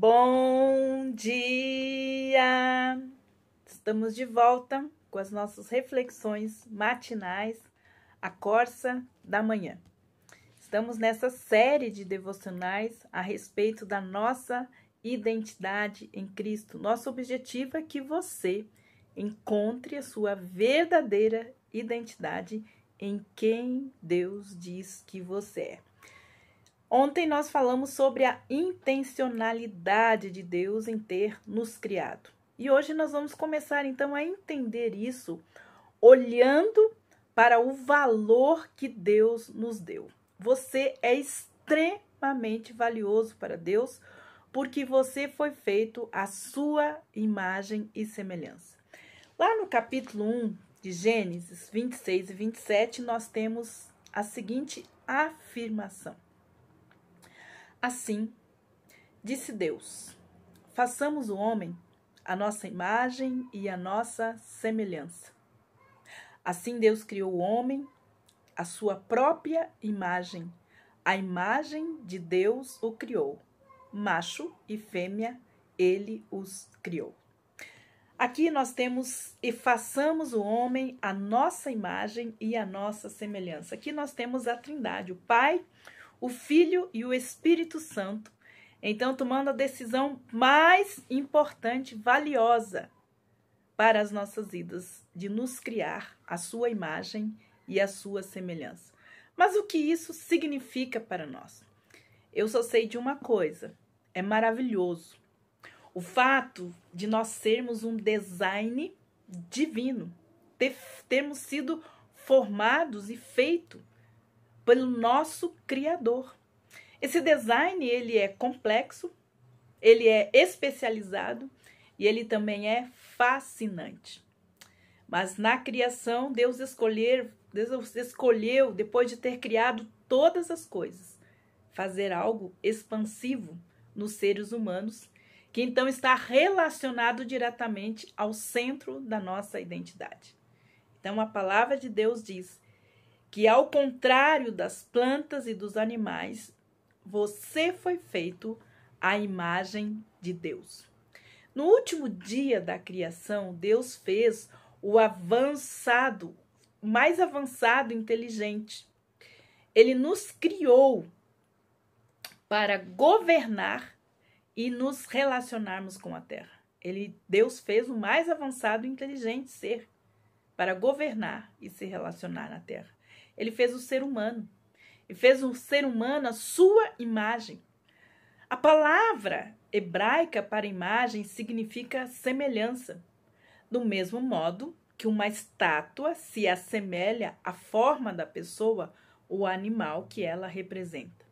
Bom dia! Estamos de volta com as nossas reflexões matinais, a Corsa da Manhã. Estamos nessa série de devocionais a respeito da nossa identidade em Cristo. Nosso objetivo é que você encontre a sua verdadeira identidade em quem Deus diz que você é. Ontem nós falamos sobre a intencionalidade de Deus em ter nos criado. E hoje nós vamos começar então a entender isso olhando para o valor que Deus nos deu. Você é extremamente valioso para Deus porque você foi feito à sua imagem e semelhança. Lá no capítulo 1 de Gênesis 26 e 27, nós temos a seguinte afirmação. Assim, disse Deus, façamos o homem a nossa imagem e a nossa semelhança. Assim Deus criou o homem, a sua própria imagem. A imagem de Deus o criou. Macho e fêmea, ele os criou. Aqui nós temos, e façamos o homem a nossa imagem e a nossa semelhança. Aqui nós temos a Trindade, o Pai, o Filho e o Espírito Santo, então tomando a decisão mais importante, valiosa para as nossas vidas, de nos criar a sua imagem e a sua semelhança. Mas o que isso significa para nós? Eu só sei de uma coisa, é maravilhoso. O fato de nós sermos um design divino, termos sido formados e feitos pelo nosso Criador. Esse design, ele é complexo, ele é especializado e ele também é fascinante. Mas na criação, Deus escolheu, depois de ter criado todas as coisas, fazer algo expansivo nos seres humanos, que então está relacionado diretamente ao centro da nossa identidade. Então, a palavra de Deus diz que, ao contrário das plantas e dos animais, você foi feito à imagem de Deus. No último dia da criação, Deus fez o mais avançado inteligente. Ele nos criou para governar e nos relacionarmos com a terra. Deus fez o mais avançado e inteligente ser para governar e se relacionar na terra. Ele fez o ser humano. E fez o ser humano a sua imagem. A palavra hebraica para imagem significa semelhança. Do mesmo modo que uma estátua se assemelha à forma da pessoa ou animal que ela representa.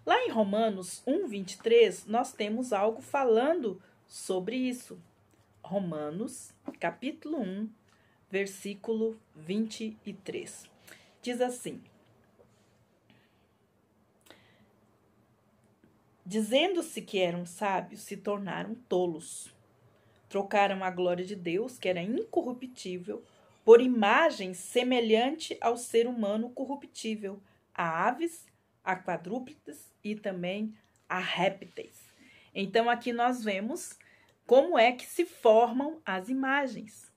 Lá em Romanos 1:23, nós temos algo falando sobre isso. Romanos, capítulo 1, versículo 23. Diz assim: dizendo-se que eram sábios, se tornaram tolos. Trocaram a glória de Deus, que era incorruptível, por imagem semelhante ao ser humano corruptível, a aves, a quadrúpedes e também a répteis. Então, aqui nós vemos como é que se formam as imagens.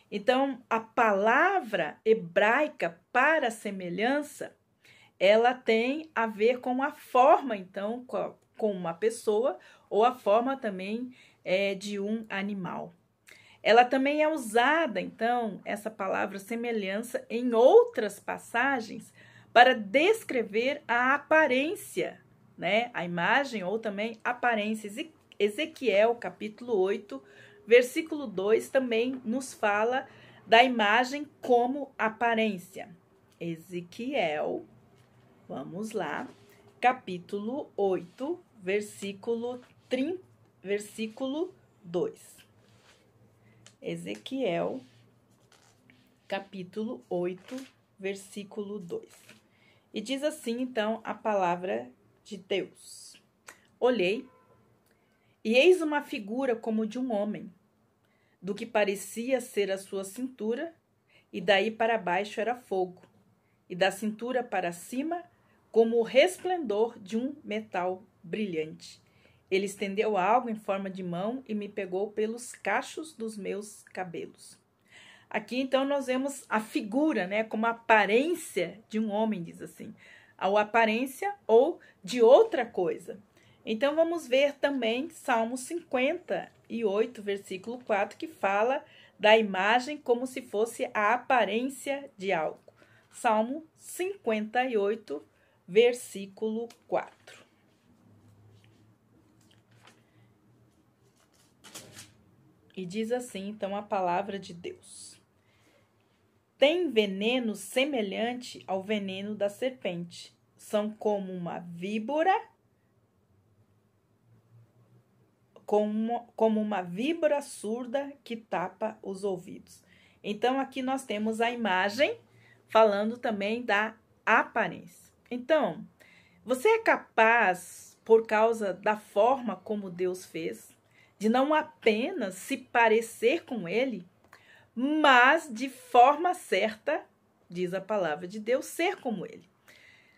Então, a palavra hebraica para semelhança, ela tem a ver com a forma, então, com uma pessoa ou a forma também de um animal. Ela também é usada, então, essa palavra semelhança em outras passagens para descrever a aparência, né? A imagem ou também aparência. Ezequiel, capítulo 8, versículo 2, também nos fala da imagem como aparência. Ezequiel, vamos lá, capítulo 8, versículo 2. Ezequiel, capítulo 8, versículo 2. E diz assim, então, a palavra de Deus. Olhei, e eis uma figura como de um homem, do que parecia ser a sua cintura, e daí para baixo era fogo, e da cintura para cima, como o resplendor de um metal brilhante. Ele estendeu algo em forma de mão e me pegou pelos cachos dos meus cabelos. Aqui, então, nós vemos a figura, né, como a aparência de um homem, diz assim. A aparência ou de outra coisa. Então, vamos ver também Salmo 58, versículo 4, que fala da imagem como se fosse a aparência de algo. Salmo 58, versículo 4. E diz assim, então, a palavra de Deus. Tem veneno semelhante ao veneno da serpente. São como uma víbora, como uma víbora surda que tapa os ouvidos. Então, aqui nós temos a imagem falando também da aparência. Então, você é capaz, por causa da forma como Deus fez, de não apenas se parecer com Ele, mas de forma certa, diz a palavra de Deus, ser como Ele.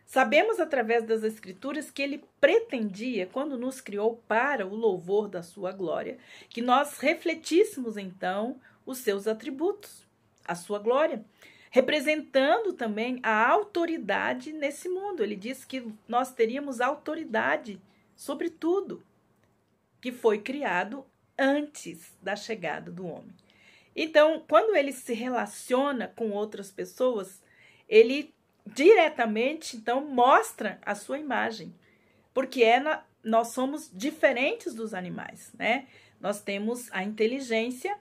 Sabemos através das Escrituras que Ele pretendia, quando nos criou para o louvor da sua glória, que nós refletíssemos então os seus atributos, a sua glória, representando também a autoridade nesse mundo. Ele diz que nós teríamos autoridade sobre tudo que foi criado antes da chegada do homem. Então, quando ele se relaciona com outras pessoas, ele diretamente, então, mostra a sua imagem, porque nós somos diferentes dos animais, né? Nós temos a inteligência,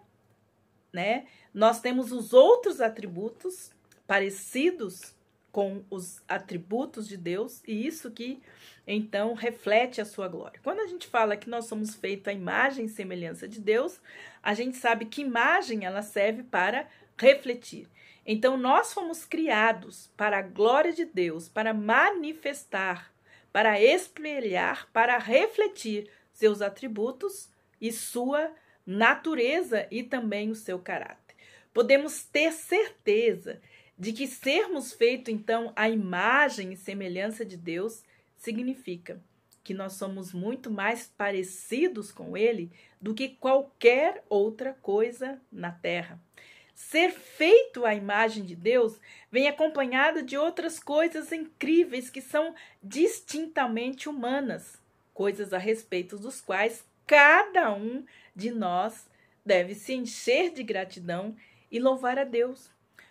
né? Nós temos os outros atributos parecidos com os atributos de Deus, e isso que, então, reflete a sua glória. Quando a gente fala que nós somos feitos à imagem e semelhança de Deus, a gente sabe que imagem ela serve para refletir. Então, nós fomos criados para a glória de Deus, para manifestar, para espelhar, para refletir seus atributos e sua natureza e também o seu caráter. Podemos ter certeza de que sermos feitos, então, à imagem e semelhança de Deus significa que nós somos muito mais parecidos com Ele do que qualquer outra coisa na terra. Ser feito à imagem de Deus vem acompanhado de outras coisas incríveis que são distintamente humanas, coisas a respeito dos quais cada um de nós deve se encher de gratidão e louvar a Deus.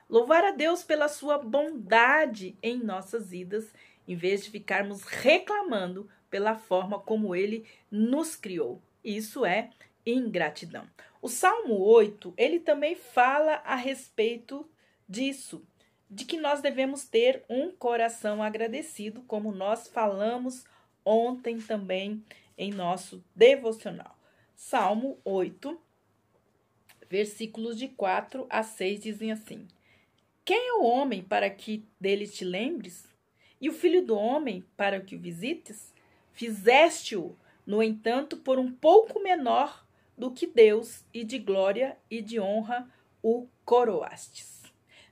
Louvar a Deus pela sua bondade em nossas vidas, em vez de ficarmos reclamando pela forma como Ele nos criou. Isso é ingratidão. O Salmo 8, ele também fala a respeito disso, de que nós devemos ter um coração agradecido, como nós falamos ontem também em nosso devocional. Salmo 8, versículos de 4 a 6 dizem assim: Quem é o homem para que dele te lembres? E o filho do homem para que o visites? Fizeste-o, no entanto, por um pouco menor do que Deus, e de glória e de honra o coroastes.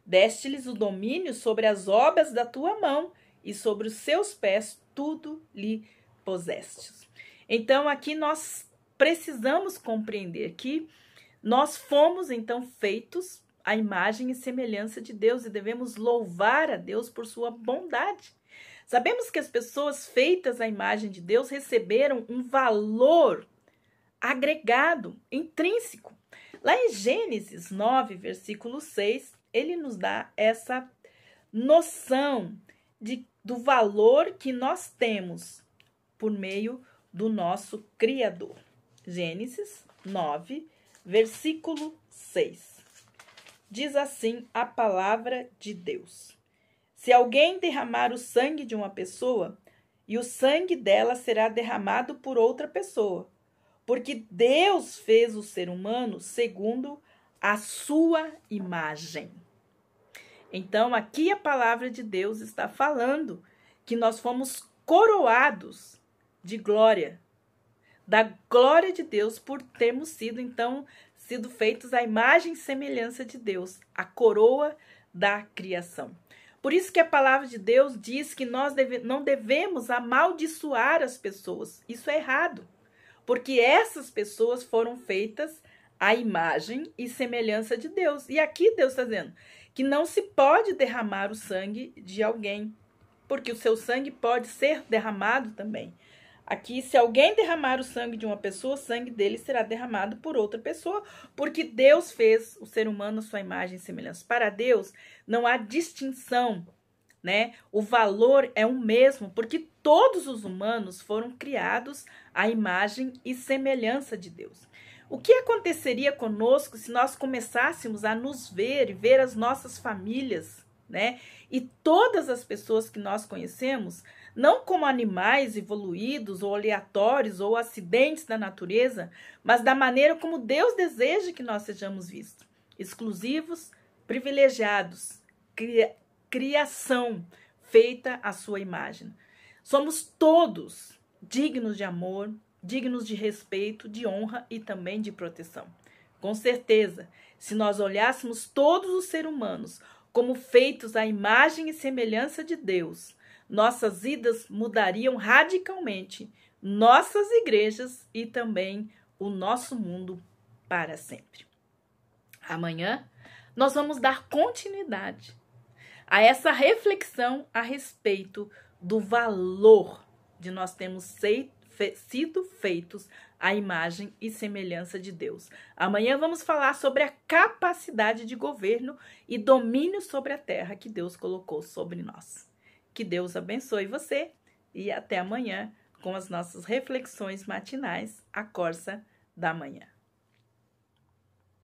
Deste-lhes o domínio sobre as obras da tua mão, e sobre os seus pés tudo lhe pusestes. Então, aqui nós precisamos compreender que nós fomos, então, feitos à imagem e semelhança de Deus, e devemos louvar a Deus por sua bondade. Sabemos que as pessoas feitas à imagem de Deus receberam um valor agregado, intrínseco. Lá em Gênesis 9, versículo 6, ele nos dá essa noção do valor que nós temos por meio do nosso Criador. Gênesis 9, versículo 6. Diz assim a palavra de Deus: Se alguém derramar o sangue de uma pessoa, e o sangue dela será derramado por outra pessoa, porque Deus fez o ser humano segundo a sua imagem. Então, aqui a palavra de Deus está falando que nós fomos coroados de glória, da glória de Deus, por termos sido, então, sido feitos à imagem e semelhança de Deus, a coroa da criação. Por isso que a palavra de Deus diz que nós não devemos amaldiçoar as pessoas. Isso é errado. porque essas pessoas foram feitas à imagem e semelhança de Deus. E aqui Deus está dizendo que não se pode derramar o sangue de alguém, porque o seu sangue pode ser derramado também. Aqui, se alguém derramar o sangue de uma pessoa, o sangue dele será derramado por outra pessoa, porque Deus fez o ser humano à sua imagem e semelhança. Para Deus, não há distinção, né? O valor é o mesmo, porque todos os humanos foram criados à imagem e semelhança de Deus. O que aconteceria conosco se nós começássemos a nos ver e ver as nossas famílias, né? E todas as pessoas que nós conhecemos, não como animais evoluídos ou aleatórios ou acidentes da natureza, mas da maneira como Deus deseja que nós sejamos vistos, exclusivos, privilegiados, criação feita à sua imagem. Somos todos dignos de amor, dignos de respeito, de honra e também de proteção. Com certeza, se nós olhássemos todos os seres humanos como feitos à imagem e semelhança de Deus, nossas vidas mudariam radicalmente, nossas igrejas e também o nosso mundo para sempre. Amanhã, nós vamos dar continuidade a essa reflexão a respeito do valor de nós termos sido feitos à imagem e semelhança de Deus. Amanhã vamos falar sobre a capacidade de governo e domínio sobre a terra que Deus colocou sobre nós. Que Deus abençoe você e até amanhã com as nossas reflexões matinais, a Corsa da Manhã.